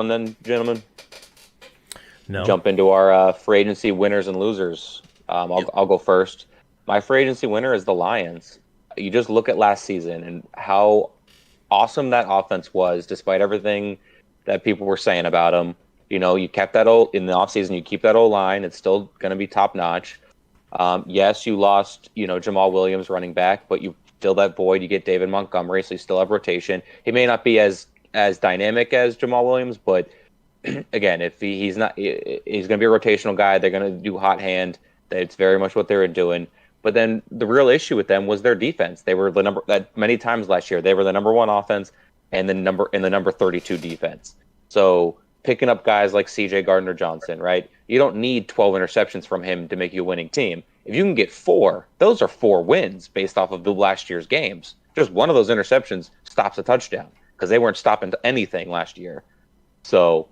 And then, gentlemen, No. jump into our free agency winners and losers. Yep. I'll go first. My free agency winner is the Lions. You just look at last season and how awesome that offense was, despite everything that people were saying about them. You kept that old in the offseason. You keep that old line. It's still going to be top notch. Yes, you lost, Jamal Williams running back, but you fill that void. You get David Montgomery, so you still have rotation. He may not be as dynamic as Jamal Williams, but again, if he's not, he's going to be a rotational guy. They're going to do hot hand. That's very much what they were doing. But then the real issue with them was their defense. They were the number that many times last year. They were the number one offense and the number 32 defense. So picking up guys like C.J. Gardner-Johnson, right? You don't need 12 interceptions from him to make you a winning team. If you can get 4, those are 4 wins based off of the last year's games. Just one of those interceptions stops a touchdown because they weren't stopping anything last year. So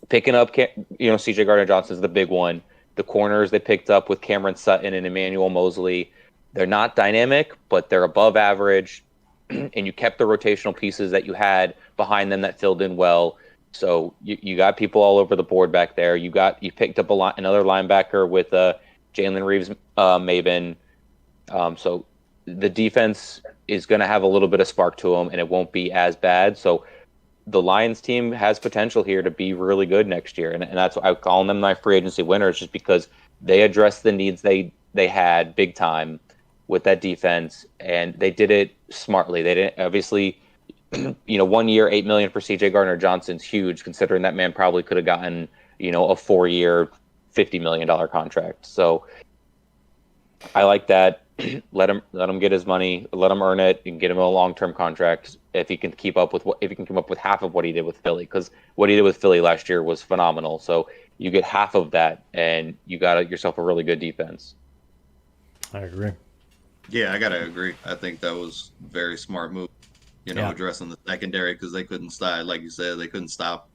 picking up, C.J. Gardner-Johnson is the big one. The corners they picked up with Cameron Sutton and Emmanuel Mosley, they're not dynamic, but they're above average. And you kept the rotational pieces that you had behind them that filled in well. So you got people all over the board back there. You picked up another linebacker with Jalen Reeves Maben. So the defense is going to have a little bit of spark to them, and it won't be as bad. So the Lions team has potential here to be really good next year, and that's why I call them my free agency winners, just because they addressed the needs they had big time with that defense, and they did it smartly. They didn't obviously, 1 year, $8 million for C.J. Gardner-Johnson's huge, considering that man probably could have gotten a 4-year, $50 million contract. So I like that. Let him get his money, let him earn it, and get him a long-term contract if he can keep up with half of what he did with Philly, because what he did with Philly last year was phenomenal. So you get half of that, and you got yourself a really good defense. I agree. Yeah, I gotta agree. I think that was a very smart move. Addressing the secondary, because they couldn't stop, like you said, they couldn't stop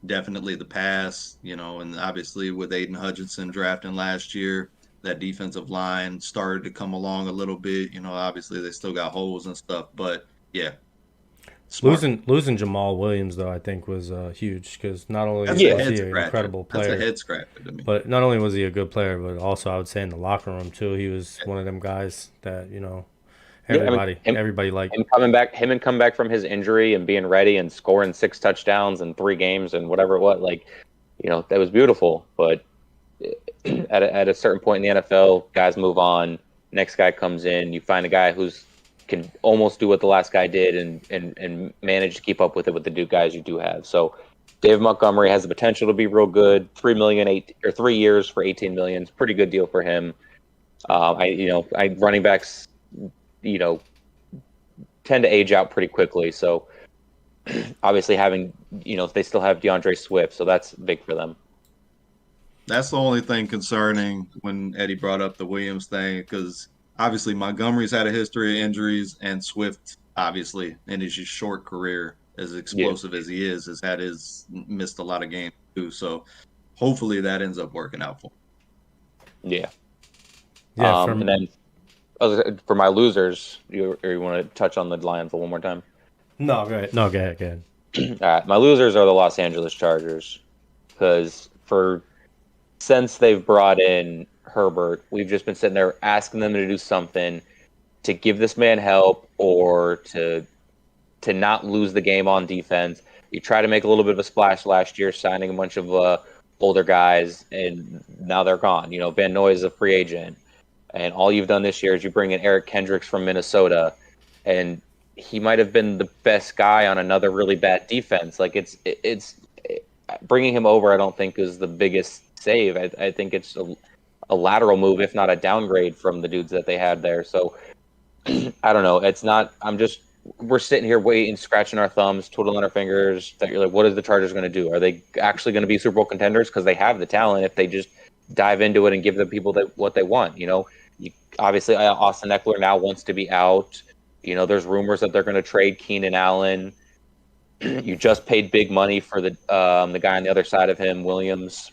definitely the pass. And obviously with Aiden Hutchinson drafting last year, that defensive line started to come along a little bit. Obviously they still got holes and stuff, but yeah. Smart. Losing Jamal Williams, though, I think was huge, because not only That's was he an incredible player, that's a head scratcher to me. But not only was he a good player, but also I would say in the locker room too, he was one of them guys that everybody liked. Him coming back from his injury and being ready and scoring 6 touchdowns in 3 games and whatever it was, that was beautiful. But at a certain point in the NFL, guys move on. Next guy comes in. You find a guy who's can almost do what the last guy did and manage to keep up with it with the new guys you do have. So David Montgomery has the potential to be real good. 3 years for $18 million. It's a pretty good deal for him. Running backs, tend to age out pretty quickly. So obviously having, they still have DeAndre Swift, so that's big for them. That's the only thing concerning when Eddie brought up the Williams thing, because obviously Montgomery's had a history of injuries, and Swift, obviously, in his short career, as explosive as he is, has missed a lot of games too. So hopefully that ends up working out for him. Yeah. Yeah. And then for my losers, you want to touch on the Lions one more time? No, go ahead. Go ahead. All right, my losers are the Los Angeles Chargers, because since they've brought in Herbert, we've just been sitting there asking them to do something to give this man help, or to not lose the game on defense. You try to make a little bit of a splash last year, signing a bunch of older guys, and now they're gone. Van Noy is a free agent, and all you've done this year is you bring in Eric Kendricks from Minnesota, and he might have been the best guy on another really bad defense. It's bringing him over, I don't think, is the biggest save. I think it's a lateral move, if not a downgrade from the dudes that they had there. So I don't know. It's not. We're sitting here waiting, scratching our thumbs, twiddling our fingers. That you're like, what is the Chargers going to do? Are they actually going to be Super Bowl contenders? Because they have the talent if they just dive into it and give the people what they want. Obviously, Austin Eckler now wants to be out. There's rumors that they're going to trade Keenan Allen. You just paid big money for the guy on the other side of him, Williams.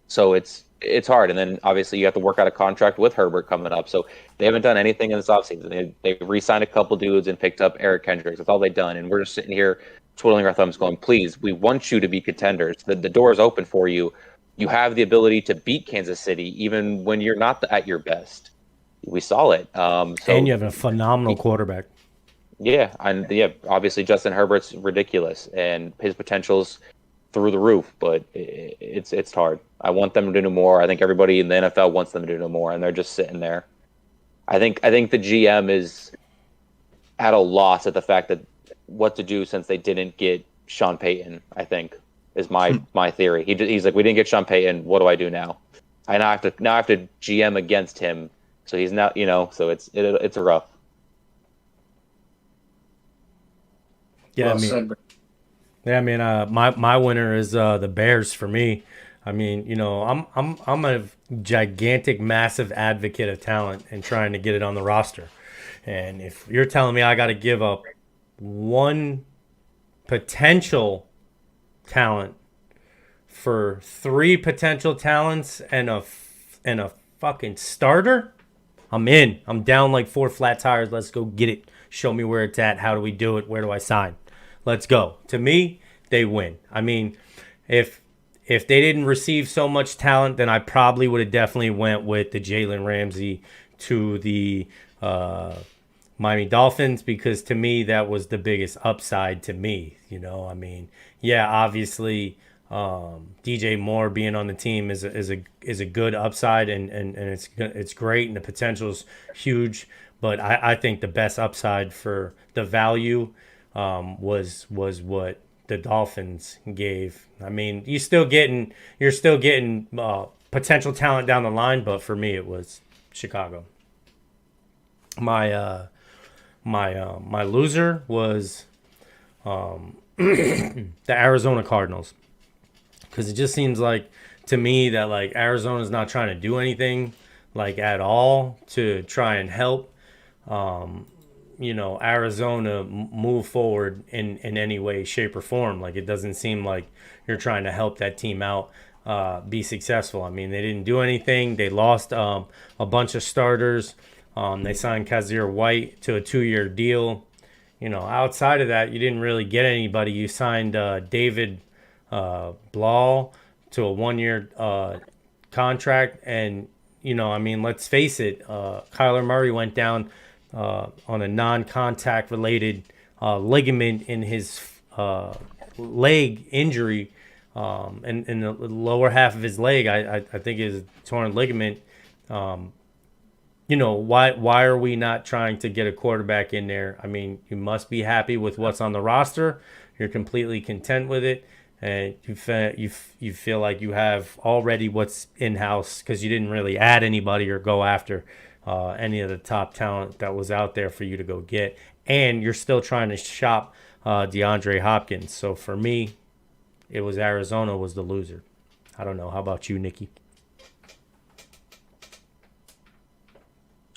So it's hard. And then obviously you have to work out a contract with Herbert coming up. So they haven't done anything in this offseason. They re-signed a couple dudes and picked up Eric Kendricks. That's all they've done. And we're just sitting here twiddling our thumbs, going, "Please, we want you to be contenders. The door is open for you. You have the ability to beat Kansas City even when you're not at your best." We saw it. And So you have a phenomenal quarterback. yeah, and yeah, obviously Justin Herbert's ridiculous, and his potential's through the roof. But it's hard. I want them to do more. I think everybody in the NFL wants them to do more, and they're just sitting there. I think the GM is at a loss at the fact that what to do since they didn't get Sean Payton. I think is my theory. He's like, we didn't get Sean Payton. What do I do now? I now have to GM against him. So he's not, so it's rough. Yeah, I mean, my winner is the Bears for me. I mean, I'm a gigantic, massive advocate of talent and trying to get it on the roster. And if you're telling me I got to give up one potential talent for three potential talents and a fucking starter, I'm in. I'm down like 4 flat tires. Let's go get it. Show me where it's at. How do we do it? Where do I sign? Let's go. To me, they win. I mean, if they didn't receive so much talent, then I probably would have definitely went with the Jalen Ramsey to the Miami Dolphins, because to me that was the biggest upside to me. I mean, yeah, obviously DJ Moore being on the team is a good upside, and it's great, and the potential is huge. But I think the best upside for the value was what the Dolphins gave. I mean, you're still getting potential talent down the line, but for me it was Chicago. My loser was the Arizona Cardinals, because it just seems like to me that like Arizona's not trying to do anything like at all to try and help Arizona move forward in any way, shape, or form. Like, it doesn't seem like you're trying to help that team out be successful. I mean, they didn't do anything. They lost a bunch of starters. They signed Kazir White to a 2-year deal. Outside of that, you didn't really get anybody. You signed David Blau to a 1-year contract. And, I mean, let's face it, Kyler Murray went down on a non-contact related ligament in his leg injury, in the lower half of his leg. I think is torn ligament. Why are we not trying to get a quarterback in there? I mean, you must be happy with what's on the roster. You're completely content with it, and you feel like you have already what's in house, because you didn't really add anybody or go after any of the top talent that was out there for you to go get, and you're still trying to shop DeAndre Hopkins. So for me, it was Arizona was the loser. I don't know. How about you, Nikki?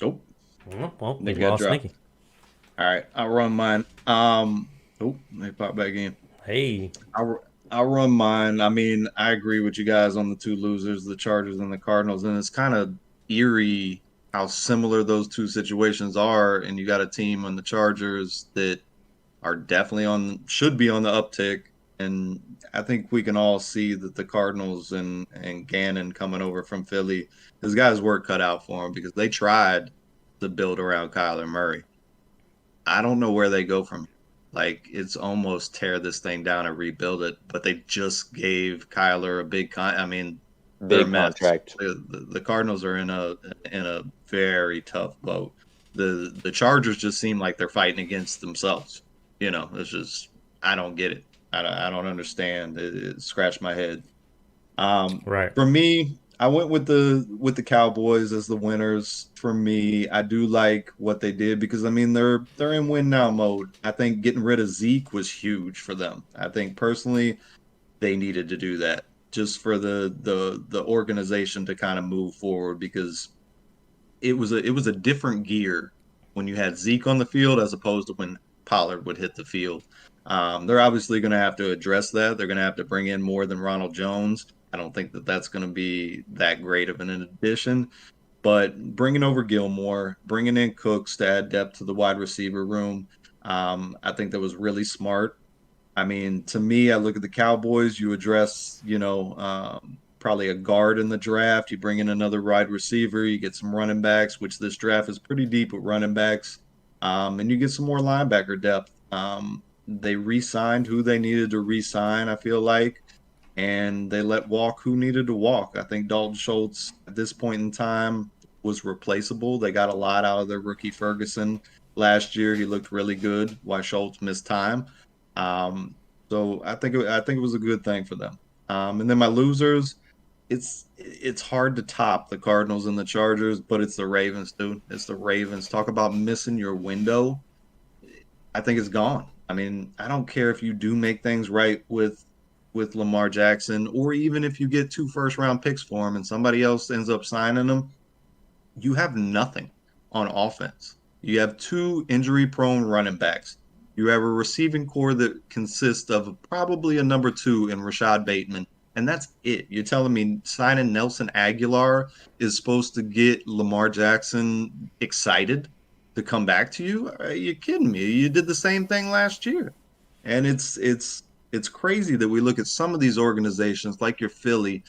Nope. Well, they lost Nikki. All right, I'll run mine. They pop back in. Hey. I'll run mine. I mean, I agree with you guys on the two losers, the Chargers and the Cardinals, and it's kind of eerie how similar those two situations are. And you got a team on the Chargers that are definitely should be on the uptick. And I think we can all see that the Cardinals and Gannon coming over from Philly, this guy's work cut out for him, because they tried to build around Kyler Murray. I don't know where they go from here. Like, it's almost tear this thing down and rebuild it. But they just gave Kyler a big contract. The Cardinals are in a very tough boat. The Chargers just seem like they're fighting against themselves. It's just, I don't get it. I don't understand. It scratched my head. Right. For me, I went with the Cowboys as the winners. For me, I do like what they did, because I mean they're in win now mode. I think getting rid of Zeke was huge for them. I think personally they needed to do that just for the organization to kind of move forward, because it was a different gear when you had Zeke on the field as opposed to when Pollard would hit the field. They're obviously going to have to address that. They're going to have to bring in more than Ronald Jones. I don't think that that's going to be that great of an addition. But bringing over Gilmore, bringing in Cooks to add depth to the wide receiver room, I think that was really smart. I mean, to me, I look at the Cowboys. You address, probably a guard in the draft. You bring in another wide receiver. You get some running backs, which this draft is pretty deep with running backs. And you get some more linebacker depth. They re-signed who they needed to re-sign, I feel like, and they let walk who needed to walk. I think Dalton Schultz at this point in time was replaceable. They got a lot out of their rookie Ferguson last year. He looked really good while Schultz missed time. So I think it was a good thing for them. And then my losers, it's hard to top the Cardinals and the Chargers, but it's the Ravens, dude. It's the Ravens. Talk about missing your window. I think it's gone. I mean, I don't care if you do make things right with Lamar Jackson, or even if you get 2 first-round picks for him and somebody else ends up signing them, you have nothing on offense. You have 2 injury-prone running backs. You have a receiving core that consists of probably a number 2 in Rashad Bateman, and that's it. You're telling me signing Nelson Aguilar is supposed to get Lamar Jackson excited to come back to you? Are you kidding me? You did the same thing last year. And it's crazy that we look at some of these organizations like your Philly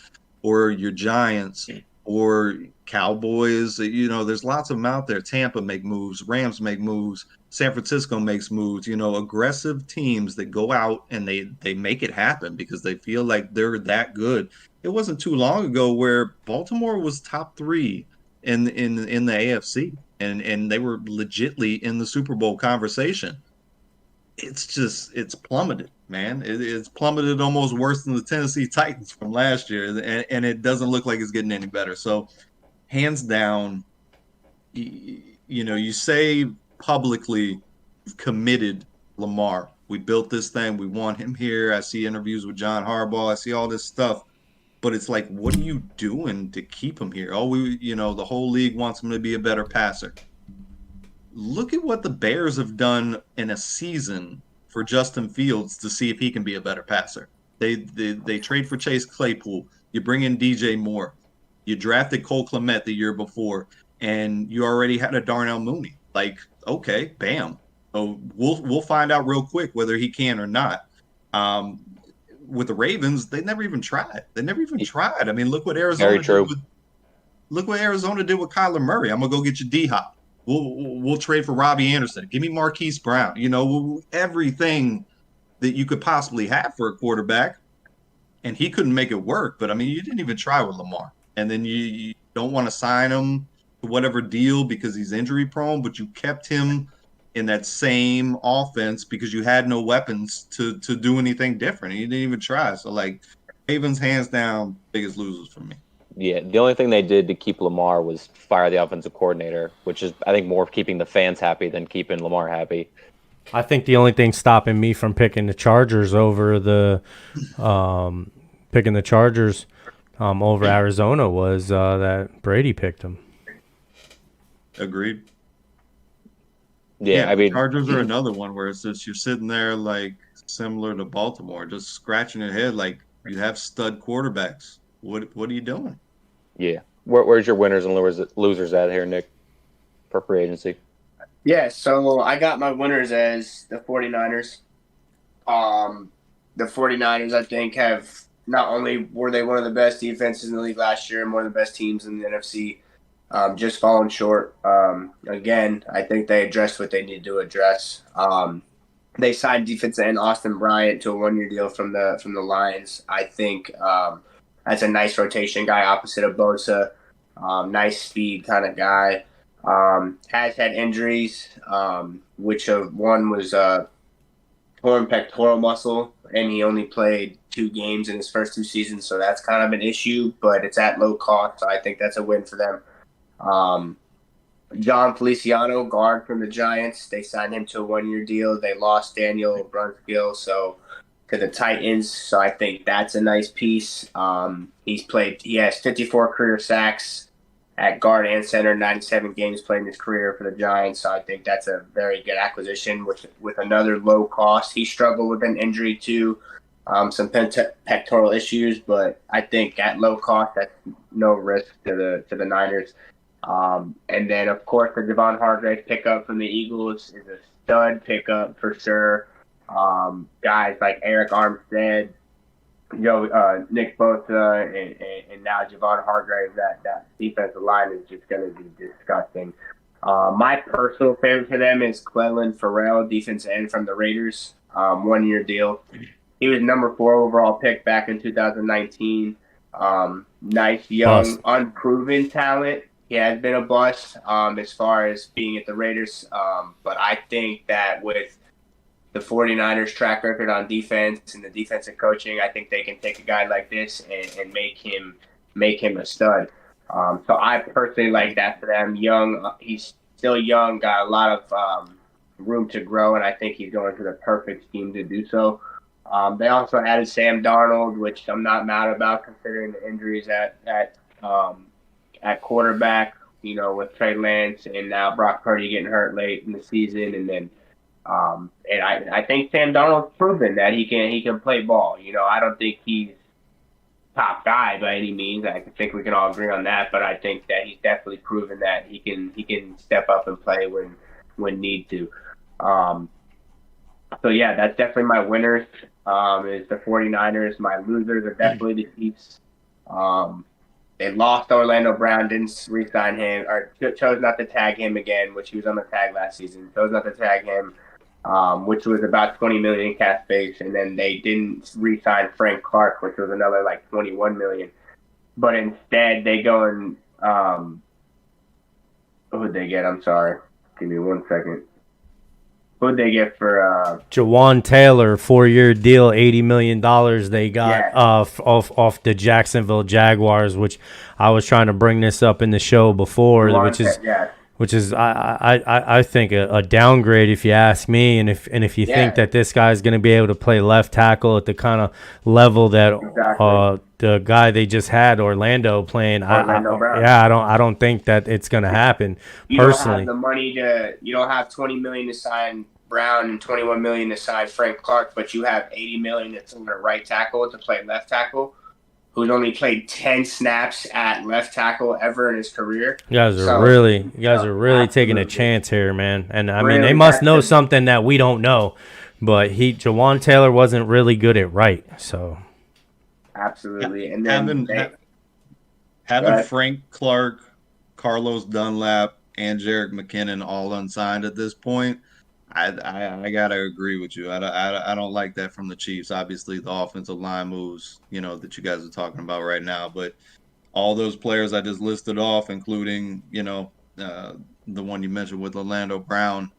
or your Giants or Cowboys. There's lots of them out there. Tampa make moves, Rams make moves, San Francisco makes moves, aggressive teams that go out and they make it happen because they feel like they're that good. It wasn't too long ago where Baltimore was top 3 in the AFC and they were legitly in the Super Bowl conversation. It's plummeted, man. It's plummeted almost worse than the Tennessee Titans from last year, and it doesn't look like it's getting any better. So, hands down, you say publicly you've committed Lamar. We built this thing. We want him here. I see interviews with John Harbaugh. I see all this stuff. But it's like, what are you doing to keep him here? The whole league wants him to be a better passer. Look at what the Bears have done in a season for Justin Fields to see if he can be a better passer. They trade for Chase Claypool. You bring in DJ Moore. You drafted Cole Kmet the year before, and you already had a Darnell Mooney. Like, okay, bam. So we'll find out real quick whether he can or not. With the Ravens, they never even tried. I mean, look what Arizona did with Kyler Murray. I'm gonna go get you D-Hop. We'll trade for Robbie Anderson. Give me Marquise Brown. Everything that you could possibly have for a quarterback, and he couldn't make it work. But I mean, you didn't even try with Lamar, and then you don't want to sign him to whatever deal because he's injury prone, but you kept him in that same offense because you had no weapons to do anything different. You didn't even try. So like, Ravens hands down biggest losers for me. Yeah, the only thing they did to keep Lamar was fire the offensive coordinator, which is, I think, more keeping the fans happy than keeping Lamar happy. I think the only thing stopping me from picking the Chargers over over Arizona was that Brady picked them. Agreed. Yeah, I mean, Chargers are another one where it's just you're sitting there like similar to Baltimore, just scratching your head like you have stud quarterbacks. What are you doing? Yeah. Where's your winners and losers at here, Nick, for free agency? Yeah, so I got my winners as the 49ers. The 49ers, I think, have not only were they one of the best defenses in the league last year and one of the best teams in the NFC, just falling short. Again, I think they addressed what they needed to address. They signed defensive end Austin Bryant to a 1-year deal from the Lions. I think that's a nice rotation guy opposite of Bosa. Nice speed kind of guy. Has had injuries, which one was torn pectoral muscle, and he only played 2 games in his first 2 seasons, so that's kind of an issue, but it's at low cost, so I think that's a win for them. John Feliciano, guard from the Giants, they signed him to a 1-year deal. They lost Daniel Brunskill to the Titans, so I think that's a nice piece. He has 54 career sacks at guard and center, 97 games played in his career for the Giants, so I think that's a very good acquisition with another low cost. He struggled with an injury too, some pectoral issues, but I think at low cost, that's no risk to the Niners. And then, of course, the Javon Hargrave pickup from the Eagles is a stud pickup for sure. Guys like Eric Armstead, Nick Bosa, and now Javon Hargrave. That defensive line is just going to be disgusting. My personal favorite for them is Clelin Ferrell, defensive end from the Raiders, 1-year deal. He was number 4 overall pick back in 2019. Nice, young, unproven talent. He has been a bust as far as being at the Raiders. But I think that with the 49ers track record on defense and the defensive coaching, I think they can take a guy like this and make him a stud. So I personally like that for them. Young, he's still young, got a lot of room to grow, and I think he's going to the perfect team to do so. They also added Sam Darnold, which I'm not mad about considering the injuries at quarterback, with Trey Lance and now Brock Purdy getting hurt late in the season. And then and I think Sam Darnold's proven that he can play ball. I don't think he's top guy by any means. I think we can all agree on that, but I think that he's definitely proven that he can step up and play when need to. So yeah, that's definitely my winners. Is the 49ers. My losers are definitely the Chiefs. They lost Orlando Brown, didn't re-sign him, or chose not to tag him again, which he was on the tag last season. Chose not to tag him, which was about $20 million in cap space, and then they didn't re-sign Frank Clark, which was another like $21 million. But instead, they go and who'd they get? I'm sorry, give me 1 second. Who'd they get for Jawan Taylor, 4-year deal, $80 million they got off the Jacksonville Jaguars, which I was trying to bring this up in the show before, which is I think a downgrade if you ask me, and if you think that this guy's going to be able to play left tackle at the kind of level that the guy they just had, Orlando, playing, I don't think that it's going to happen. You personally, don't have the money you don't have $20 million to sign Brown and $21 million to sign Frank Clark, but you have $80 million that's on the right tackle to play left tackle, who's only played 10 snaps at left tackle ever in his career. You guys are really taking a chance here, man. And I mean, they must know something that we don't know, but Jawan Taylor wasn't really good at right, so. Absolutely. And then having Frank Clark, Carlos Dunlap, and Jerick McKinnon all unsigned at this point, I gotta agree with you. I don't like that from the Chiefs. Obviously, the offensive line moves, that you guys are talking about right now, but all those players I just listed off, including the one you mentioned with Orlando Brown,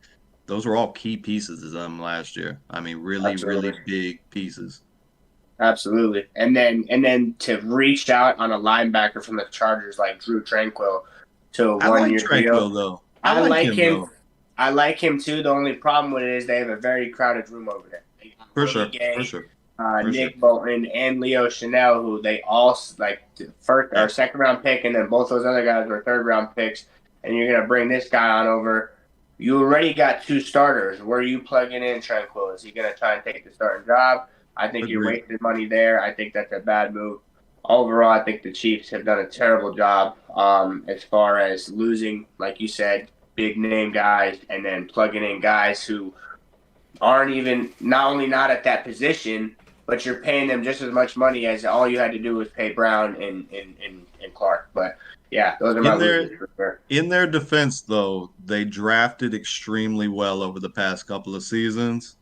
those were all key pieces of them last year. I mean, really big pieces. Absolutely. And then to reach out on a linebacker from the Chargers like Drew Tranquill to a 1-year deal. Though. I like him. I like him too. The only problem with it is they have a very crowded room over there. For sure. Nick Bolton and Leo Chanel, who they all like first or second round pick, and then both those other guys were third round picks. And you're gonna bring this guy on over. You already got 2 starters. Where are you plugging in Tranquill? Is he gonna try and take the starting job? I think you're wasting money there. I think that's a bad move. Overall, I think the Chiefs have done a terrible job as far as losing, like you said, big name guys, and then plugging in guys who aren't even not only not at that position, but you're paying them just as much money as all you had to do was pay Brown and Clark. But yeah, those are my losers for sure. In their defense, though, they drafted extremely well over the past couple of seasons.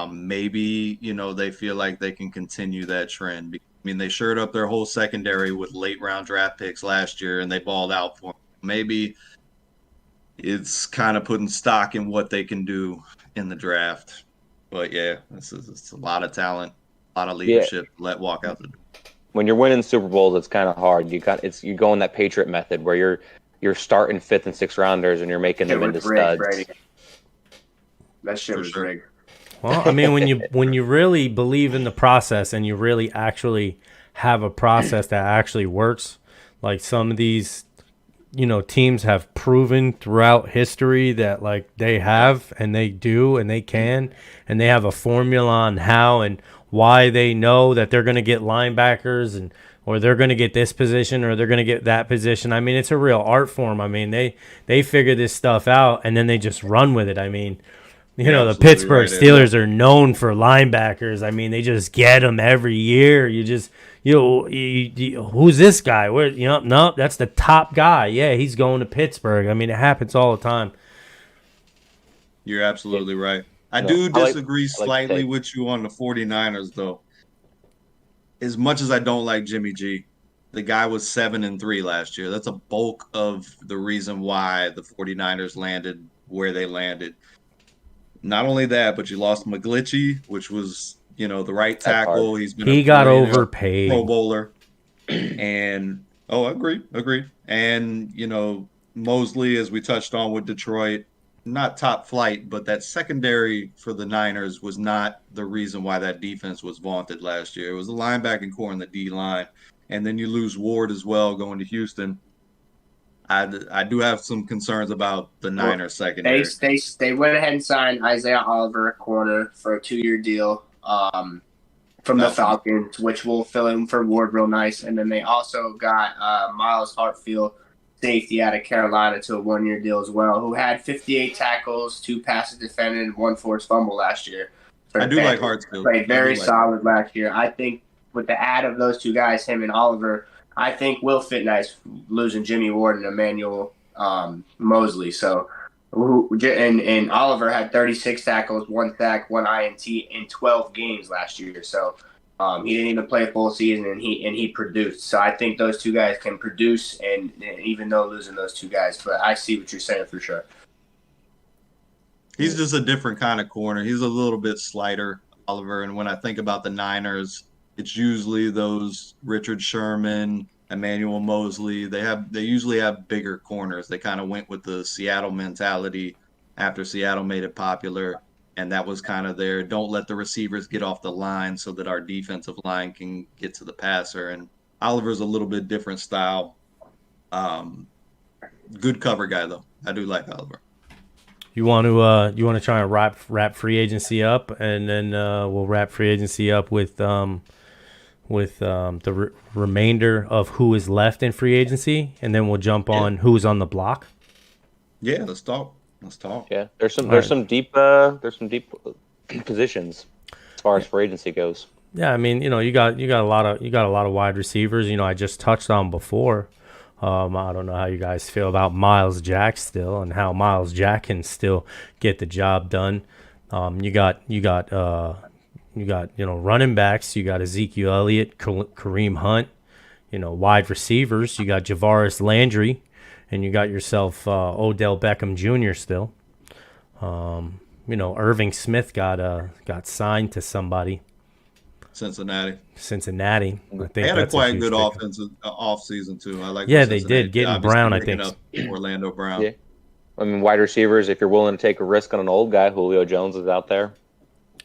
Maybe they feel like they can continue that trend. I mean, they shored up their whole secondary with late round draft picks last year, and they balled out for them. Maybe it's kind of putting stock in what they can do in the draft. But yeah, it's a lot of talent, a lot of leadership. Let walk out the door. When you're winning Super Bowls, it's kind of hard. You go in that Patriot method where you're starting 5th and 6th rounders and you're making them into studs. That shit was rigged. Well, I mean, when you really believe in the process and you really actually have a process that actually works, like some of these, teams have proven throughout history that like they have and they do and they can, and they have a formula on how and why they know that they're going to get linebackers or they're going to get this position or they're going to get that position. I mean, it's a real art form. I mean, they figure this stuff out and then they just run with it. I mean, You know, the Pittsburgh Steelers are known for linebackers. I mean, they just get them every year. Who's this guy? Where, no, that's the top guy. Yeah, he's going to Pittsburgh. I mean, it happens all the time. You're absolutely right. I do disagree slightly with you on the 49ers, though. As much as I don't like Jimmy G, the guy was 7-3 last year. That's a bulk of the reason why the 49ers landed where they landed. Not only that, but you lost McGlinchey, which was, the right tackle. He got overpaid. Pro Bowler. And, I agree. And, Mosley, as we touched on with Detroit, not top flight, but that secondary for the Niners was not the reason why that defense was vaunted last year. It was the linebacking core and the D-line. And then you lose Ward as well going to Houston. I do have some concerns about the Niners secondary. They went ahead and signed Isaiah Oliver, corner, for a 2-year deal from the Falcons, which will fill in for Ward real nice. And then they also got Miles Hartfield, safety out of Carolina, to a 1-year deal as well, who had 58 tackles, 2 passes defended, and 1 forced fumble last year. I do like Hartfield. Played very solid last year. I think with the add of those 2 guys, him and Oliver, I think will fit nice, losing Jimmy Ward and Emmanuel Mosley. So, and Oliver had 36 tackles, 1 sack, 1 INT in 12 games last year. So he didn't even play a full season, and he produced. So I think those 2 guys can produce, and even though losing those 2 guys, but I see what you're saying for sure. He's just a different kind of corner. He's a little bit slighter, Oliver. And when I think about the Niners, it's usually those Richard Sherman, Emmanuel Mosley. They usually have bigger corners. They kind of went with the Seattle mentality after Seattle made it popular, and that was kind of their don't let the receivers get off the line so that our defensive line can get to the passer. And Oliver's a little bit different style. Good cover guy though. I do like Oliver. You want to try and wrap free agency up, and then we'll wrap free agency up with the remainder of who is left in free agency, and then we'll jump on who's on the block. Yeah, let's talk. Yeah, there's some deep positions as far as free agency goes. Yeah, I mean, you got a lot of wide receivers. I just touched on before. I don't know how you guys feel about Miles Jack still, and how Miles Jack can still get the job done. You got running backs. You got Ezekiel Elliott, Kareem Hunt. Wide receivers. You got Javaris Landry, and you got yourself Odell Beckham Jr. still. Irving Smith got signed to somebody. Cincinnati. I think they had a quite good offensive offseason too. I like. Yeah, they did. Getting Brown, I think. Orlando Brown. Yeah. I mean, wide receivers. If you're willing to take a risk on an old guy, Julio Jones is out there.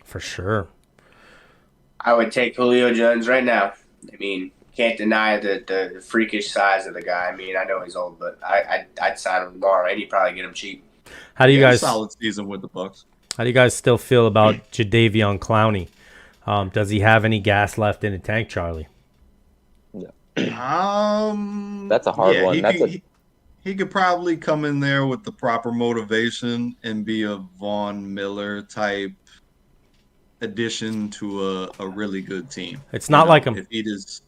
For sure. I would take Julio Jones right now. I mean, can't deny the freakish size of the guy. I mean, I know he's old, but I'd sign him tomorrow, and you'd probably get him cheap. How do you guys? Solid season with the Bucs. How do you guys still feel about Jadeveon Clowney? Does he have any gas left in the tank, Charlie? No. That's a hard one. He could probably come in there with the proper motivation and be a Von Miller type addition to a really good team. It's not like him. If he is,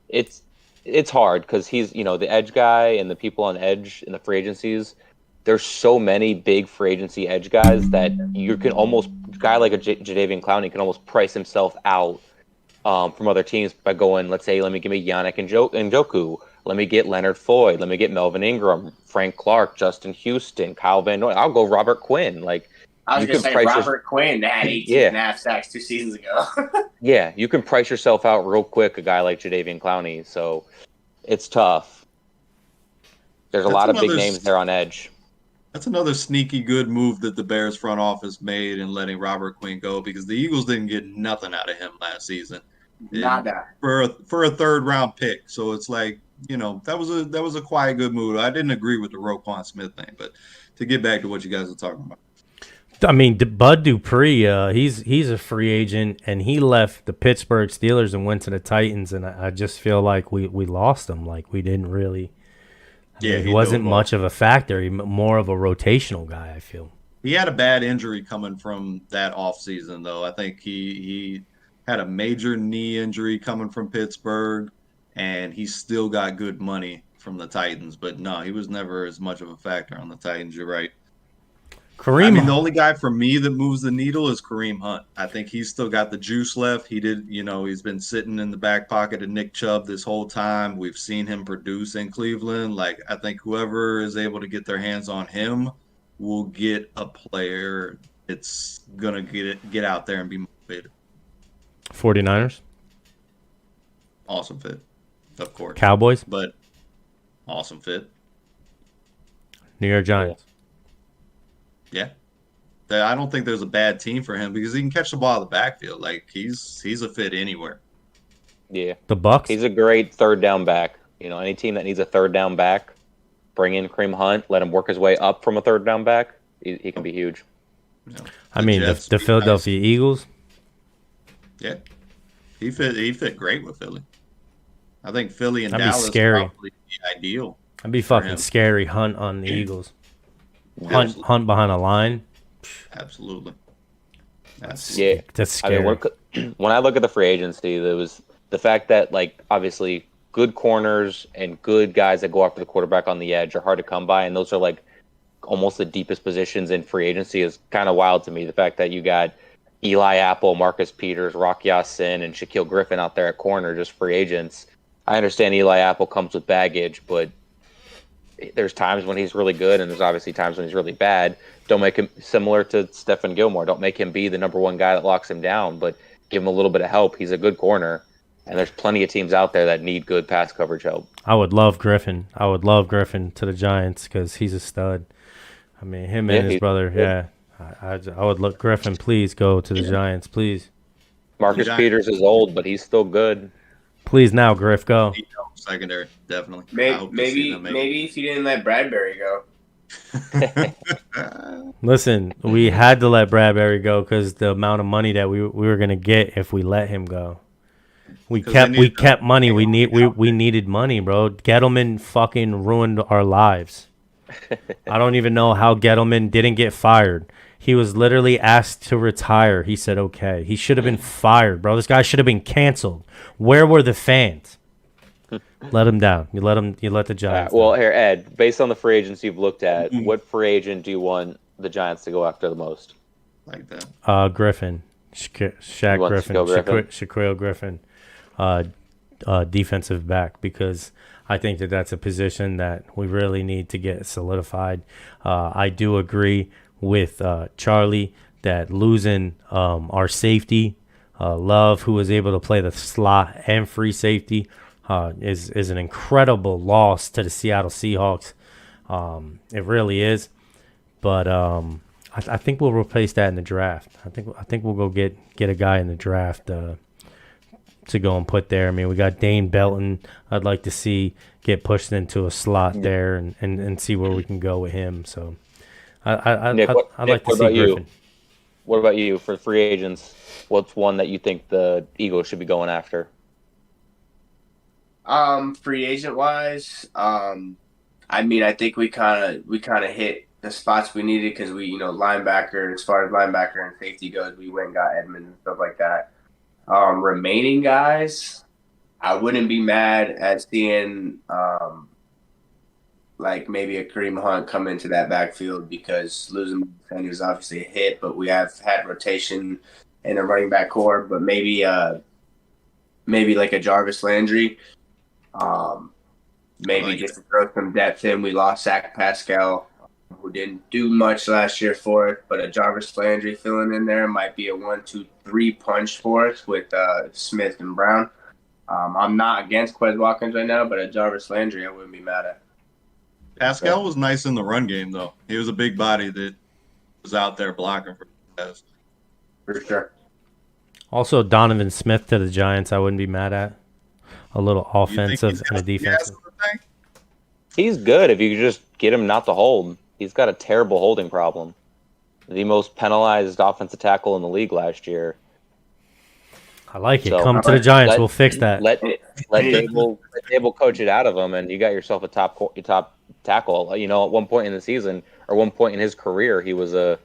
it's hard because he's the edge guy, and the people on edge in the free agencies. There's so many big free agency edge guys that you can almost guy like a Jadeveon Clowney can almost price himself out from other teams by going, let's say, give me Yannick Njoku, let me get Leonard Floyd, let me get Melvin Ingram, Frank Clark, Justin Houston, Kyle Van Noy. I'll go Robert Quinn. I was going to say Robert Quinn had 18 and a half sacks 2 seasons ago. Yeah, you can price yourself out real quick, a guy like Jadeveon Clowney. So it's tough. There's a lot of big names there on edge. That's another sneaky good move that the Bears front office made in letting Robert Quinn go, because the Eagles didn't get nothing out of him last season. Nada. For a third round pick. So it's like, that was a quiet good move. I didn't agree with the Roquan Smith thing, but to get back to what you guys are talking about. I mean, Bud Dupree, he's a free agent, and he left the Pittsburgh Steelers and went to the Titans, and I just feel like we lost him. Like, we didn't really. He wasn't much of a factor. He more of a rotational guy, I feel. He had a bad injury coming from that offseason, though. I think he had a major knee injury coming from Pittsburgh, and he still got good money from the Titans. But no, he was never as much of a factor on the Titans. You're right. I mean, the only guy for me that moves the needle is Kareem Hunt. I think he's still got the juice left. He's been sitting in the back pocket of Nick Chubb this whole time. We've seen him produce in Cleveland. Like, I think whoever is able to get their hands on him will get a player that's gonna get out there and be motivated. 49ers? Awesome fit, of course. Cowboys? But awesome fit. New York Giants. Yeah. I don't think there's a bad team for him because he can catch the ball out of the backfield. Like, he's a fit anywhere. Yeah. The Bucks? He's a great third down back. Any team that needs a third down back, bring in Kareem Hunt, let him work his way up from a third down back. He can be huge. Yeah. I mean, the Philadelphia Eagles. Yeah. He fit great with Philly. I think Philly and That'd be Dallas scary. probably be ideal. That'd be fucking scary. Hunt on the Eagles. Hunt behind a line. Absolutely. Yeah, that's scary. I mean, when I look at the free agency, there was the fact that, like, obviously good corners and good guys that go after the quarterback on the edge are hard to come by, and those are like almost the deepest positions in free agency is kind of wild to me. The fact that you got Eli Apple, Marcus Peters, Rock Ya-Sin, and Shaquille Griffin out there at corner, just free agents. I understand Eli Apple comes with baggage, but there's times when he's really good, and there's obviously times when he's really bad. Don't make him similar to Stephon Gilmore. Don't make him be the number one guy that locks him down, but give him a little bit of help. He's a good corner, and there's plenty of teams out there that need good pass coverage help. I would love Griffin. To the Giants because he's a stud. I mean, him and his brother, I would look Griffin. Please go to the Giants, please. Marcus Peters is old, but he's still good. Please now, Griff, go. Secondary, definitely. Maybe if you didn't let Bradbury go. Listen, we had to let Bradbury go because the amount of money that we were gonna get if we let him go. We kept money. We needed money, bro. Gettleman fucking ruined our lives. I don't even know how Gettleman didn't get fired. He was literally asked to retire. He said okay. He should have been fired, bro. This guy should have been canceled. Where were the fans? Let him down. You let the Giants well, here, Ed, based on the free agents you've looked at, what free agent do you want the Giants to go after the most? Like that. Griffin. Shaq Griffin. Shaquille Griffin. Defensive back, because I think that's a position that we really need to get solidified. I do agree with Charlie that losing our safety, Love, who was able to play the slot and free safety, is an incredible loss to the Seattle Seahawks. It really is. But I think we'll replace that in the draft. I think we'll go get a guy in the draft to go and put there. I mean, we got Dane Belton. I'd like to see get pushed into a slot there and see where we can go with him. So I'd like to see Griffin. What about you for free agents? What's one that you think the Eagles should be going after? Free agent wise, I mean, I think we kind of hit the spots we needed because we, linebacker, as far as linebacker and safety goes, we went and got Edmonds and stuff like that. Remaining guys, I wouldn't be mad at seeing like maybe a Kareem Hunt come into that backfield because losing Sandy was obviously a hit, but we have had rotation in a running back core. But maybe like a Jarvis Landry. Maybe just to throw some depth in. We lost Zach Pascal, who didn't do much last year for us, but a Jarvis Landry filling in there might be a 1-2-3 punch for us with Smith and Brown. I'm not against Quez Watkins right now, but a Jarvis Landry I wouldn't be mad at. Pascal was nice in the run game, though. He was a big body that was out there blocking for guys. For sure. Also, Donovan Smith to the Giants I wouldn't be mad at. A little offensive and a defensive. He's good if you could just get him not to hold. He's got a terrible holding problem. The most penalized offensive tackle in the league last year. I like it. Come to the Giants. We'll fix that. Let Dable coach it out of him, and you got yourself a top tackle. At one point in the season or one point in his career, he was a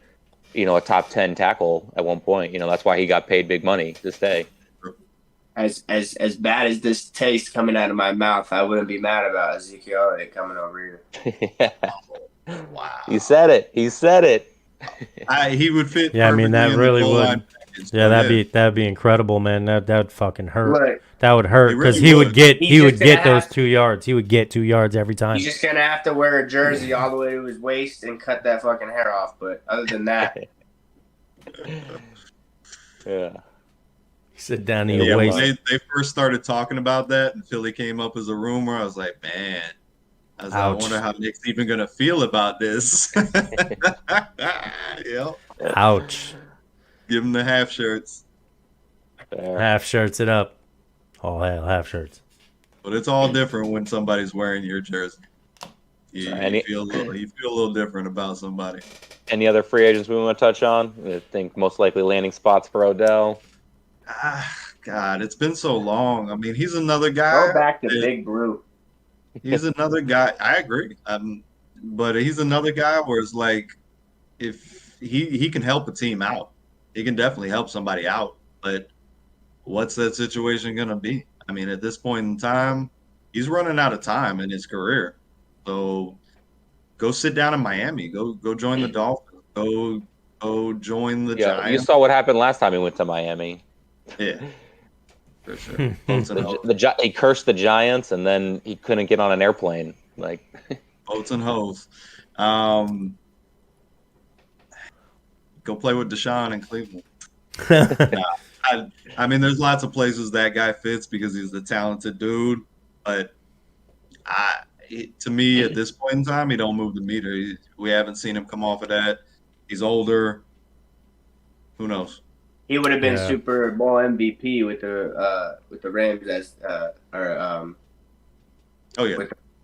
a top 10 tackle at one point. That's why he got paid big money to stay. As bad as this tastes coming out of my mouth, I wouldn't be mad about Ezekiel Elliott coming over here. Yeah. Wow. He said it. He would fit. Yeah, I mean that really would. Package, yeah, that'd be incredible, man. That'd fucking hurt. Look, that would hurt because he would get those 2 yards. He would get 2 yards every time. He's just gonna have to wear a jersey all the way to his waist and cut that fucking hair off. But other than that, yeah. Sit down to your waist. When they first started talking about that and Philly came up as a rumor, I was like, man. I wonder how Nick's even gonna feel about this. Yep. Ouch. Give him the half shirts. Half shirts it up. Oh hell, half shirts. But it's all different when somebody's wearing your jersey. You feel a little different about somebody. Any other free agents we want to touch on? I think most likely landing spots for Odell. God, it's been so long. I mean, he's another guy. Go back to Big Blue. He's another guy. I agree. But he's another guy where it's like, if he can help a team out, he can definitely help somebody out. But what's that situation going to be? I mean, at this point in time, he's running out of time in his career. So go sit down in Miami. Go join the Dolphins. Go join the Giants. You saw what happened last time he went to Miami. Yeah, for sure. He cursed the Giants, and then he couldn't get on an airplane. Like boats and hoes. Go play with Deshaun in Cleveland. I mean, there's lots of places that guy fits because he's a talented dude. But to me, at this point in time, he don't move the meter. We haven't seen him come off of that. He's older. Who knows? He would have been Super Bowl MVP with the Rams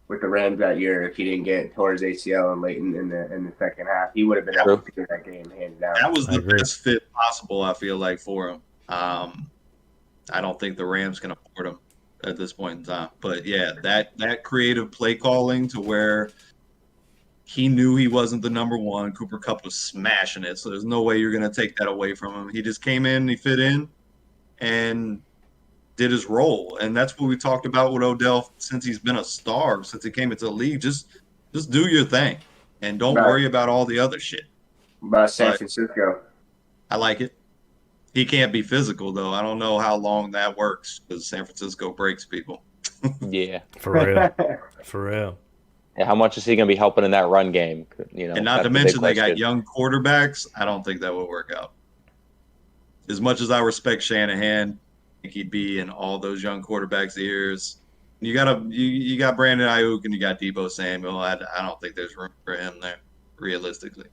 with the Rams that year if he didn't get towards ACL and late in the second half. He would have been able to get that game hands down. That was the best fit possible, I feel like, for him. I don't think the Rams can afford him at this point in time. But yeah, that creative play calling to where he knew he wasn't the number one. Cooper Kupp was smashing it, so there's no way you're going to take that away from him. He just came in, he fit in, and did his role. And that's what we talked about with Odell since he's been a star, since he came into the league. Just do your thing, and don't worry about all the other shit. About San Francisco. I like it. He can't be physical, though. I don't know how long that works because San Francisco breaks people. Yeah. For real. For real. Yeah, how much is he going to be helping in that run game? And not to mention they got young quarterbacks. I don't think that would work out. As much as I respect Shanahan, I think he'd be in all those young quarterbacks' ears. You got Brandon Ayuk and you got Deebo Samuel. I don't think there's room for him there, realistically.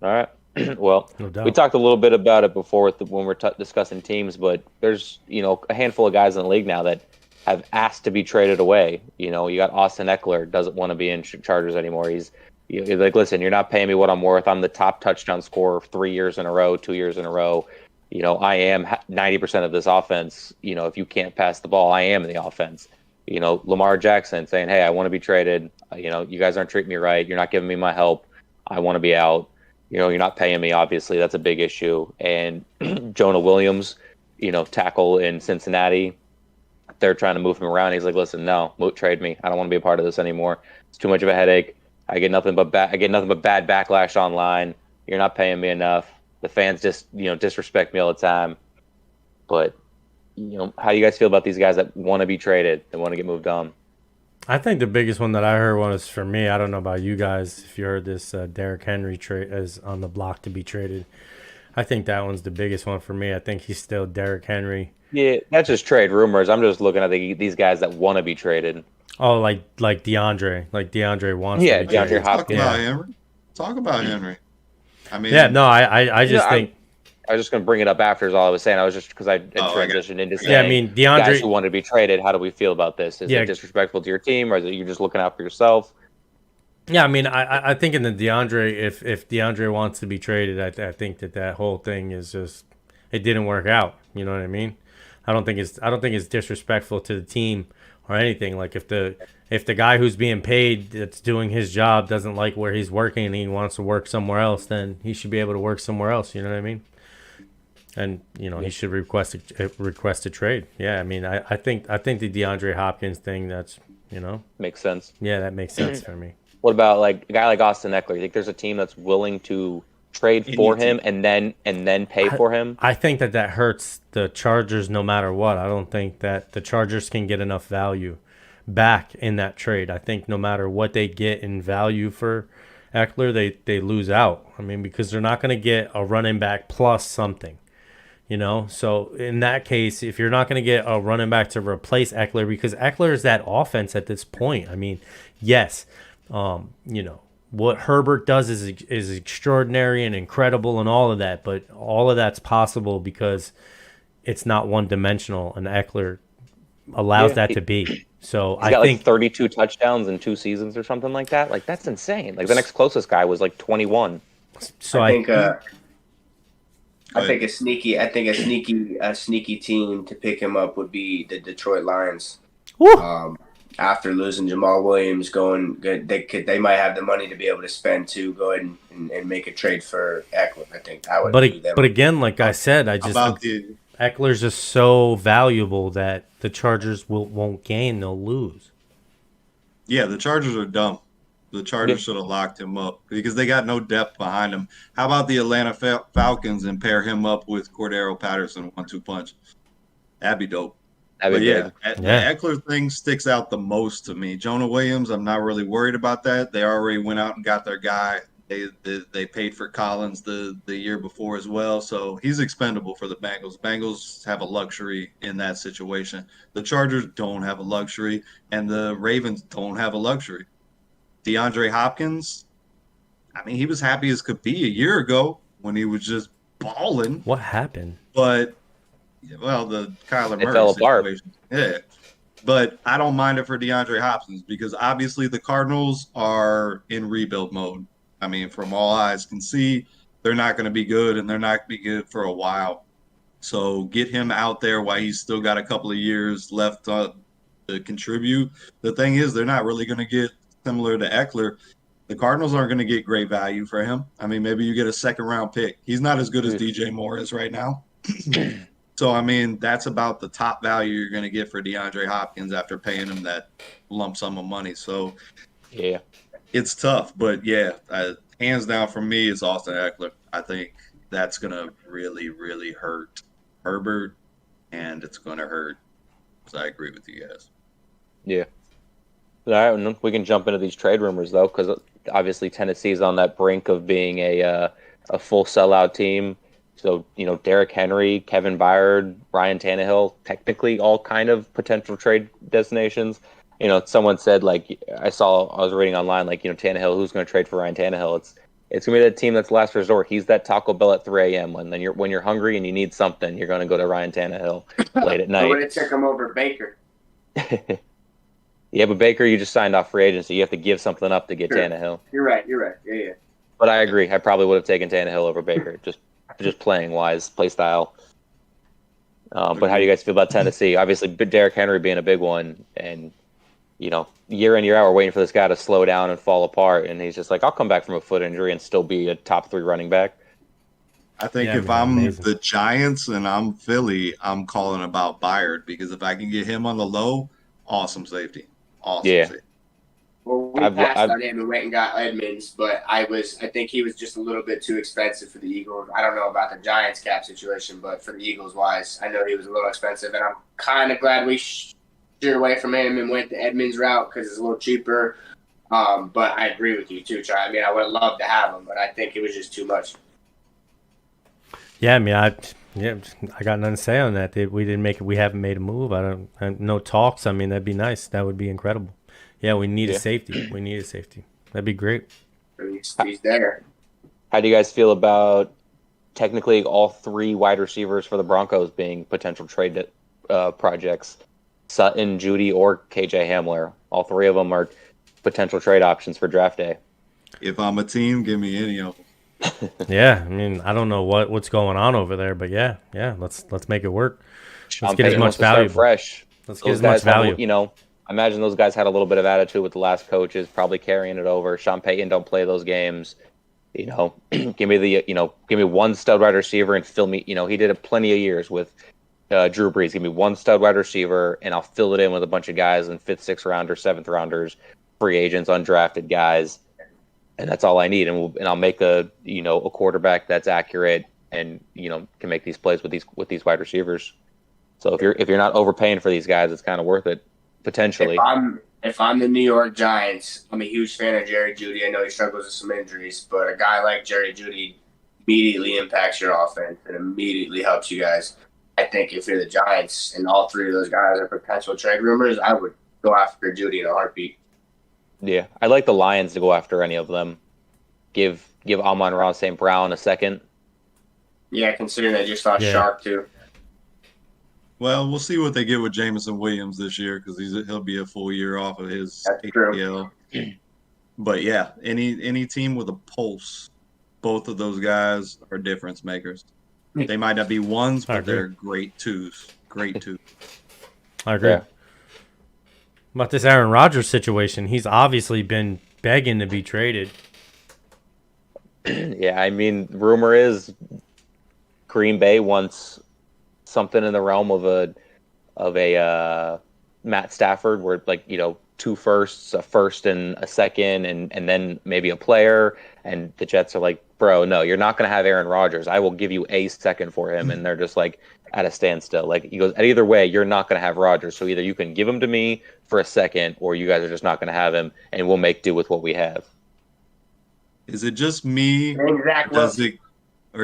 All right. Well, we talked a little bit about it before when we're discussing teams, but there's a handful of guys in the league now that have asked to be traded away. You got Austin Eckler doesn't want to be in Chargers anymore. He's like, listen, you're not paying me what I'm worth. I'm the top touchdown scorer 3 years in a row, 2 years in a row. I am 90% of this offense. If you can't pass the ball, I am the offense. Lamar Jackson saying, hey, I want to be traded. You guys aren't treating me right. You're not giving me my help. I want to be out. You're not paying me, obviously. That's a big issue. And Jonah Williams, tackle in Cincinnati, they're trying to move him around. He's like, listen, no, trade me. I don't want to be a part of this anymore. It's too much of a headache. I get nothing but bad backlash online. You're not paying me enough. The fans just, disrespect me all the time. But, how do you guys feel about these guys that want to be traded, that want to get moved on? I think the biggest one that I heard was for me. I don't know about you guys. If you heard this, Derrick Henry trade is on the block to be traded. I think that one's the biggest one for me. I think he's still Derrick Henry. Yeah, that's just trade rumors. I'm just looking at these guys that want to be traded. Oh, like DeAndre. Like DeAndre wants to be DeAndre Hopkins. Talk about Henry. I mean, yeah, no, I just think. I was just going to bring it up after is all I was saying. I was just because I transitioned into saying, I mean, DeAndre, guys who want to be traded, how do we feel about this? Is it disrespectful to your team, or is it you just looking out for yourself? Yeah, I mean, I think in the DeAndre, if DeAndre wants to be traded, I think that whole thing is just, it didn't work out. You know what I mean? I don't think it's disrespectful to the team or anything. Like if the guy who's being paid that's doing his job doesn't like where he's working and he wants to work somewhere else, then he should be able to work somewhere else. You know what I mean? And he should request a trade. Yeah, I mean, I think the DeAndre Hopkins thing, that's makes sense. Yeah, that makes sense for me. What about like a guy like Austin Eckler? You think there's a team that's willing to trade for him and then pay for him? I think that hurts the Chargers no matter what. I don't think that the Chargers can get enough value back in that trade. I think no matter what they get in value for Eckler, they lose out. I mean, because they're not going to get a running back plus something. So in that case, if you're not going to get a running back to replace Eckler, because Eckler is that offense at this point. I mean, yes, what Herbert does is extraordinary and incredible and all of that, but all of that's possible because it's not one dimensional, and Eckler allows that to be. So I think 32 touchdowns in 2 seasons or something like that. Like that's insane. Like the next closest guy was like 21. So I think a sneaky team to pick him up would be the Detroit Lions. After losing Jamal Williams, they might have the money to be able to spend to go ahead and make a trade for Eckler. I think that would be them. But again, like I said, Eckler's just so valuable that the Chargers won't gain; they'll lose. Yeah, the Chargers are dumb. The Chargers should have locked him up because they got no depth behind him. How about the Atlanta Falcons and pair him up with Cordero Patterson 1-2 punch? That'd be dope. The Eckler thing sticks out the most to me. Jonah Williams, I'm not really worried about that. They already went out and got their guy. They paid for Collins the year before as well, so he's expendable for the Bengals. Bengals have a luxury in that situation. The Chargers don't have a luxury, and the Ravens don't have a luxury. DeAndre Hopkins, I mean, he was happy as could be a year ago when he was just balling. What happened? But, well, the Kyler Murray fell situation. Yeah. But I don't mind it for DeAndre Hopkins because obviously the Cardinals are in rebuild mode. I mean, from all eyes can see, they're not going to be good, and they're not going to be good for a while. So get him out there while he's still got a couple of years left to contribute. The thing is, they're not really going to get similar to Eckler. The Cardinals aren't going to get great value for him. I mean, maybe you get a second-round pick. He's not as good as DJ Moore is right now. So, I mean, that's about the top value you're going to get for DeAndre Hopkins after paying him that lump sum of money. So, yeah, it's tough. But, yeah, hands down for me is Austin Eckler. I think that's going to really, really hurt Herbert, and it's going to hurt. So I agree with you guys. Yeah. All right, we can jump into these trade rumors, though, because obviously Tennessee's on that brink of being a full sellout team. So, Derrick Henry, Kevin Byard, Ryan Tannehill, technically all kind of potential trade destinations. Someone said, like, I was reading online, like, Tannehill, who's going to trade for Ryan Tannehill? It's going to be that team that's last resort. He's that Taco Bell at 3 a.m. when you're hungry and you need something, you're going to go to Ryan Tannehill late at night. I would have took him over Baker. Yeah, but Baker, you just signed off free agency. You have to give something up to get Tannehill. You're right. Yeah. But I agree. I probably would have taken Tannehill over Baker, just playing wise, play style. But how do you guys feel about Tennessee? Obviously, Derrick Henry being a big one, and year in, year out, we're waiting for this guy to slow down and fall apart, and he's just like, I'll come back from a foot injury and still be a top 3 running back. I think if I'm the Giants and I'm Philly, I'm calling about Byard because if I can get him on the low, awesome safety. Safety. Well, we passed on him and went and got Edmonds, but I think he was just a little bit too expensive for the Eagles. I don't know about the Giants cap situation, but for the Eagles wise, I know he was a little expensive, and I'm kind of glad we steered away from him and went the Edmonds route because it's a little cheaper. But I agree with you too, Charlie. I mean, I would have loved to have him, but I think it was just too much. Yeah, I mean, I got nothing to say on that. We haven't made a move. No talks. I mean, that'd be nice. That would be incredible. Yeah, we need a safety. That'd be great. He's there. How do you guys feel about technically all 3 wide receivers for the Broncos being potential trade projects? Sutton, Judy, or KJ Hamler. All 3 of them are potential trade options for draft day. If I'm a team, give me any of them. Yeah, I mean, I don't know what's going on over there, but yeah, let's make it work. Let's get as much value. Fresh. Let's get as much value. I imagine those guys had a little bit of attitude with the last coaches, probably carrying it over. Sean Payton don't play those games. Give me one stud wide receiver and fill me. He did it plenty of years with Drew Brees. Give me one stud wide receiver and I'll fill it in with a bunch of guys and 5th, 6th rounders, 7th rounders, free agents, undrafted guys, and that's all I need. And I'll make a quarterback that's accurate and can make these plays with these wide receivers. So if you're not overpaying for these guys, it's kind of worth it potentially. If I'm the New York Giants, I'm a huge fan of Jerry Jeudy. I know he struggles with some injuries, but a guy like Jerry Jeudy immediately impacts your offense and immediately helps you guys. I think if you're the Giants and all 3 of those guys are potential trade rumors, I would go after Jeudy in a heartbeat. Yeah, I'd like the Lions to go after any of them. Give Amon-Ra St. Brown a second. Yeah, considering they just lost Shark too. Well, we'll see what they get with Jameson Williams this year because he'll be a full year off of his ACL. But yeah, any team with a pulse, both of those guys are difference makers. They might not be ones, but they're great twos. Great twos. I agree. Yeah. About this Aaron Rodgers situation, he's obviously been begging to be traded. Yeah, I mean, rumor is Green Bay wants something in the realm of a Matt Stafford, where 2 firsts, a first and a second, and then maybe a player. And the Jets are like, bro, no, you're not going to have Aaron Rodgers. I will give you a second for him. And they're just at a standstill. He goes, either way, you're not going to have Rodgers. So either you can give him to me for a second, or you guys are just not going to have him, and we'll make do with what we have. Is it just me, or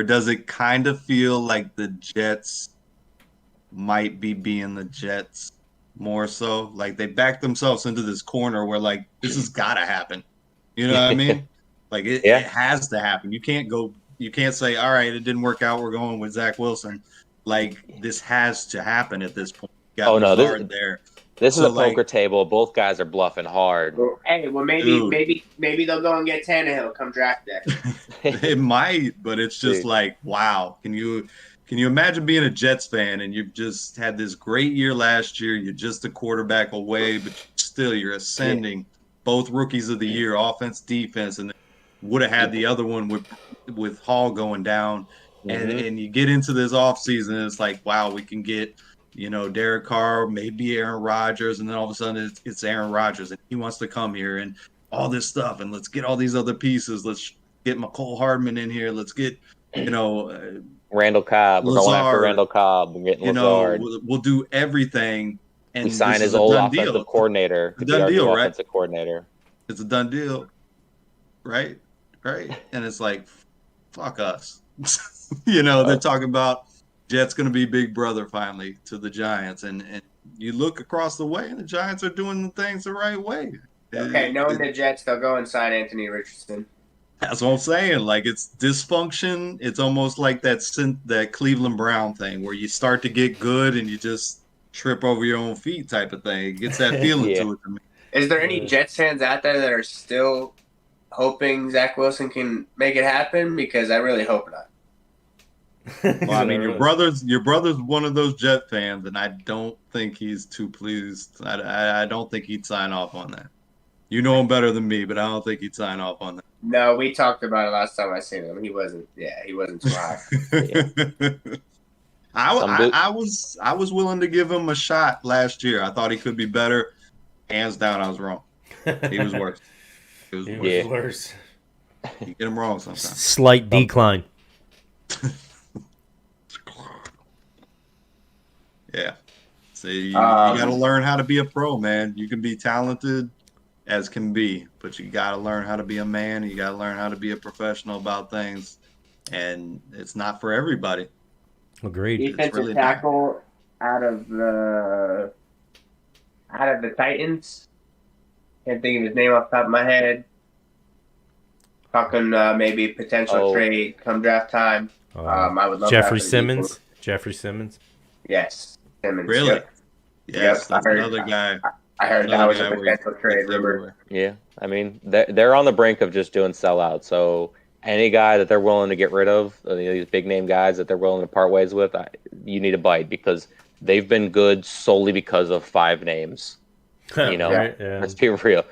does it kind of feel like the Jets might be being the Jets more so? They backed themselves into this corner where this has got to happen. You know what I mean? It has to happen. You can't say, all right, it didn't work out, we're going with Zach Wilson. This has to happen at this point. This is a poker table. Both guys are bluffing hard. Maybe they'll go and get Tannehill come draft day. It might, but it's just wow. Can you imagine being a Jets fan and you've just had this great year last year? You're just a quarterback away, but still you're ascending. Both rookies of the year, offense, defense, and would have had the other one with Hall going down. Mm-hmm. And you get into this offseason, and it's wow, we can get Derek Carr, maybe Aaron Rodgers, and then all of a sudden it's Aaron Rodgers, and he wants to come here, and all this stuff, and let's get all these other pieces. Let's get McCole Hardman in here. Let's get Randall Cobb. We're going after Randall Cobb. We're getting Lazard. We'll do everything. And we sign his old offensive coordinator. A done deal, right? Offensive coordinator. It's a done deal, right? Right. And it's fuck us. They're talking about Jets going to be big brother finally to the Giants, and you look across the way, and the Giants are doing the things the right way. Okay, knowing the Jets, they'll go and sign Anthony Richardson. That's what I'm saying. It's dysfunction. It's almost like that Cleveland Brown thing where you start to get good and you just trip over your own feet type of thing. It gets that feeling to it to me. Is there any Jets fans out there that are still hoping Zach Wilson can make it happen? Because I really hope not. Well, I mean, your brother's one of those Jet fans, and I don't think he's too pleased. I don't think he'd sign off on that. You know him better than me, but I don't think he'd sign off on that. No, we talked about it last time I seen him. He wasn't too high. I was willing to give him a shot last year. I thought he could be better. Hands down, I was wrong. He was worse. He was worse. You get him wrong sometimes. Slight decline. Yeah. So you got to learn how to be a pro, man. You can be talented as can be, but you got to learn how to be a man. You got to learn how to be a professional about things, and it's not for everybody. Agreed. Defensive tackle out of the Titans. Can't think of his name off the top of my head. Talking maybe potential trade come draft time. I would love Jeffrey Simmons. Jeffrey Simmons. Yes, Simmons. Really? Yep. Yes, that's another guy. I heard that was a potential trade rumor. Yeah, I mean they're on the brink of just doing sellouts. So any guy that they're willing to get rid of, these big name guys that they're willing to part ways with, you need to bite, because they've been good solely because of 5 names. You know, Right, yeah. let's be real.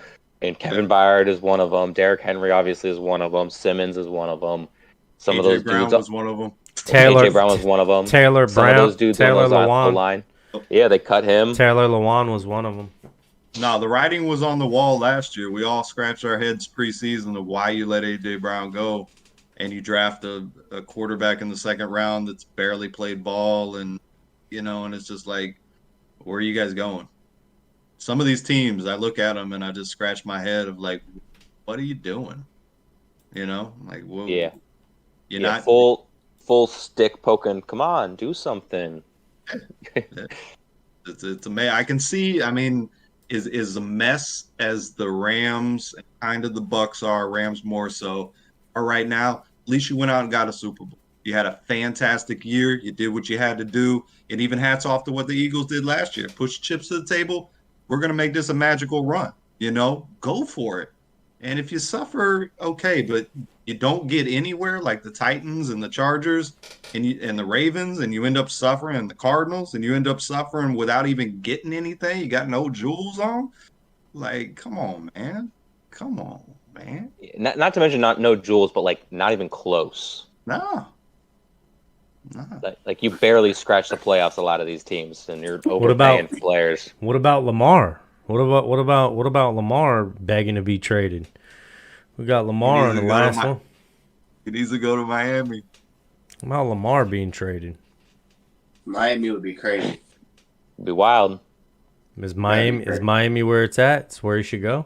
And Kevin Byard is one of them. Derrick Henry obviously is one of them. Simmons is one of them. Some of those Brown dudes was one of them. Taylor AJ Brown was one of them. Taylor Some Brown, of those dudes Taylor on the Lewan. line. Yeah, they cut him. Taylor Lewan was one of them. No, the writing was on the wall last year. We all scratched our heads preseason of why you let AJ Brown go, and you draft a quarterback in the second round that's barely played ball, and and it's just like, where are you guys going? Some of these teams, I look at them and I just scratch my head of like, what are you doing? Like, whoa. Yeah. You're not full stick poking. Come on, do something. It's amazing. I can see. I mean, is a mess as the Rams and kind of the Bucks are. Rams more so. Or right now, at least you went out and got a Super Bowl. You had a fantastic year. You did what you had to do. And even hats off to what the Eagles did last year. Push chips to the table. We're gonna make this a magical run. Go for it. And if you suffer, okay, but you don't get anywhere like the Titans and the Chargers and the Ravens, and you end up suffering, and the Cardinals, and you end up suffering without even getting anything. You got no jewels on. Like, come on, man. Come on, man. Not to mention no jewels, but like not even close. No. Like you barely scratch the playoffs. A lot of these teams, and you're overpaying players. What about Lamar? What about Lamar begging to be traded? We got Lamar in the last one. He needs to go to Miami. What about Lamar being traded? Miami would be crazy. It'd be wild. Is Miami where it's at? It's where he should go.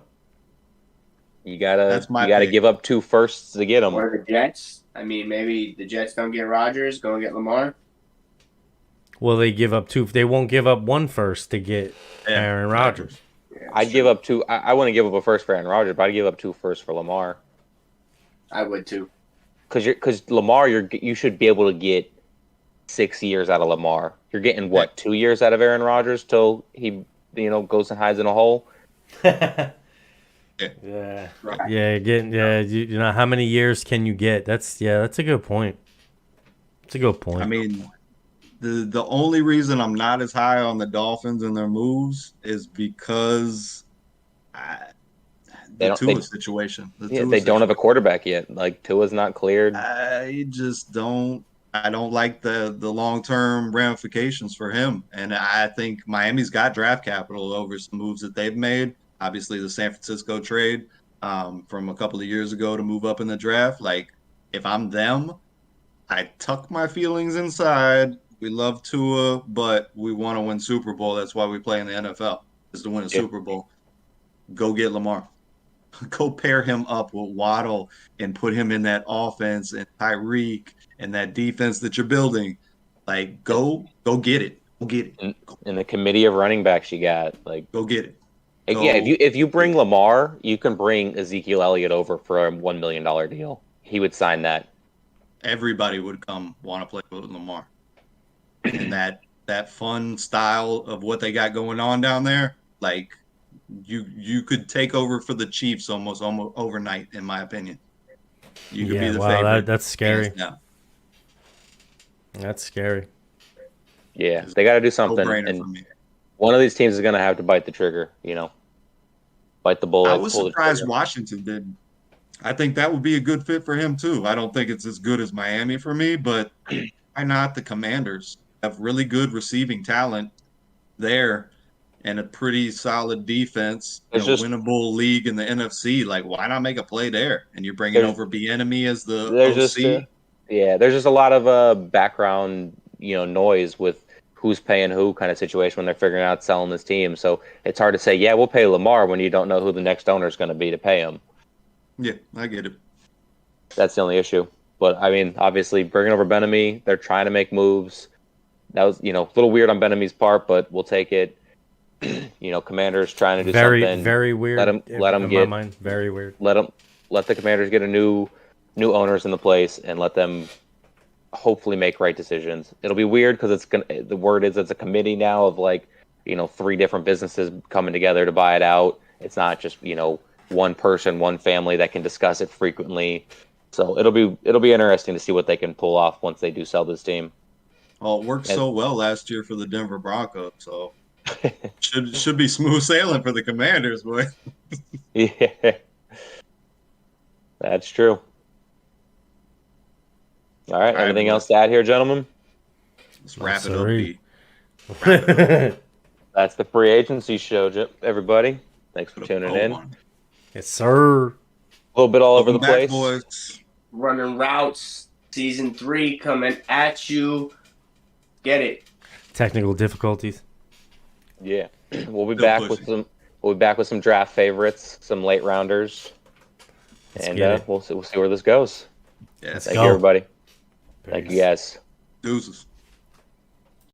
You gotta give up 2 firsts to get him. Or the Jets. I mean, maybe the Jets don't get Rodgers, go and get Lamar. Well, they give up 2. They won't give up 1 first to get Aaron Rodgers. Yeah, I'd give up 2. I wouldn't give up a first for Aaron Rodgers, but I'd give up 2 firsts for Lamar. I would too. Because Lamar, you should be able to get 6 years out of Lamar. You're getting what, 2 years out of Aaron Rodgers till he goes and hides in a hole. Yeah. Yeah, how many years can you get? That's a good point. It's a good point. I mean, the only reason I'm not as high on the Dolphins and their moves is because the Tua situation. They don't have a quarterback yet. Like, Tua's not cleared. I just don't. I don't like the long-term ramifications for him. And I think Miami's got draft capital over some moves that they've made. Obviously, the San Francisco trade from a couple of years ago to move up in the draft. Like, if I'm them, I tuck my feelings inside. We love Tua, but we want to win Super Bowl. That's why we play in the NFL, is to win a Super Bowl. Go get Lamar. Go pair him up with Waddle and put him in that offense and Tyreek and that defense that you're building. Like, go get it. Go get it. In the committee of running backs you got, like, go get it. Yeah, if you bring Lamar, you can bring Ezekiel Elliott over for a $1 million deal. He would sign that. Everybody would come want to play with Lamar. And that fun style of what they got going on down there, like, you could take over for the Chiefs almost overnight, in my opinion. You could be the favorite. That's scary. That's scary. Yeah, they got to do something. And one of these teams is going to have to bite the trigger, bite the bullet. I was surprised Washington didn't. I think that would be a good fit for him, too. I don't think it's as good as Miami for me, but why not? The Commanders have really good receiving talent there and a pretty solid defense, winnable league in the NFC. Like, why not make a play there? And you're bringing over Bieniemy as the OC. There's just a lot of background, noise with who's paying who kind of situation when they're figuring out selling this team. So it's hard to say, yeah, we'll pay Lamar when you don't know who the next owner is going to be to pay him. Yeah, I get it. That's the only issue. But, I mean, obviously, bringing over Bieniemy, they're trying to make moves. That was, a little weird on Bieniemy's part, but we'll take it. Commanders trying to do something. Very weird. Let them get. My mind, very weird. Let the Commanders get a new owners in the place and let them hopefully make right decisions. It'll be weird because the word is it's a committee now of 3 different businesses coming together to buy it out. It's not just one person, one family that can discuss it frequently. So it'll be interesting to see what they can pull off once they do sell this team. Oh, it worked so well last year for the Denver Broncos, so should be smooth sailing for the Commanders, boy. Yeah, that's true. All right, anything else to add here, gentlemen? Let's wrap it up, B. Wrap it up. That's the free agency show, everybody. Thanks for tuning in. Yes, sir. A little bit all over the place. Boys. Runnin Routes season 3 coming at you. Get it. Technical difficulties. Yeah, we'll be back with some draft favorites, some late rounders, and we'll see where this goes. Yes. Thank you, everybody. Peace. Thank you, guys. Deuces.